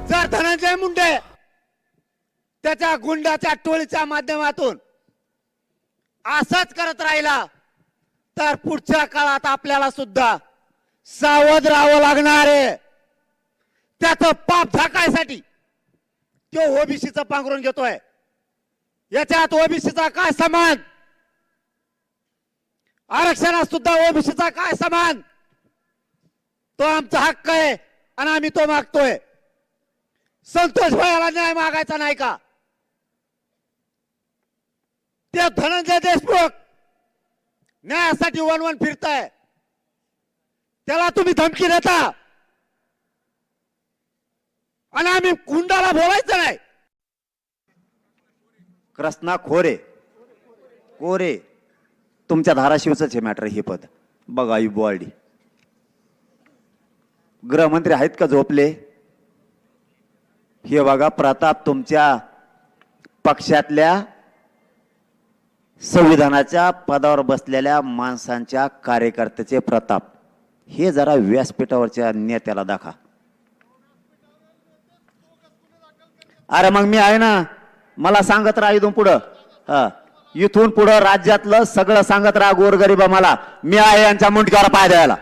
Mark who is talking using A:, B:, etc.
A: जर धनंजय मुंडे त्याच्या गुंडाच्या टोळीच्या माध्यमातून असंच करत राहिला तर पुढच्या काळात आपल्याला सुद्धा सावध राहावं लागणार आहे. त्याचं पाप झाकायसाठी तो ओबीसीचं पांघरून घेतोय. याच्यात ओबीसीचा काय समान, आरक्षणात सुद्धा ओबीसीचा काय समान? तो आमचा हक्क आहे आणि आम्ही तो मागतोय. संतोष भाईला न्याय मागायचा नाही का? ते धनंजय देशमुख न्यायासाठी वन फिरताय, त्याला तुम्ही धमकी देता आणि आम्ही गुंडाला बोलायचं नाही.
B: कृष्णा खोरे कोरे तुमच्या धाराशिवच हे मॅटर हे पद बघा. युबवाडी गृहमंत्री आहेत का झोपले? हे बघा प्रताप, तुमच्या पक्षातल्या संविधानाच्या पदावर बसलेल्या माणसांच्या कार्यकर्त्याचे प्रताप, हे जरा व्यासपीठावरच्या नेत्याला दाखवा. अरे मग मी आहे ना, मला सांगत राहा इथून पुढं. इथून पुढं राज्यातलं सगळं सांगत राहा गोरगरीबा मला. मी आहे यांच्या मुंडक्यावर पाय द्यायला.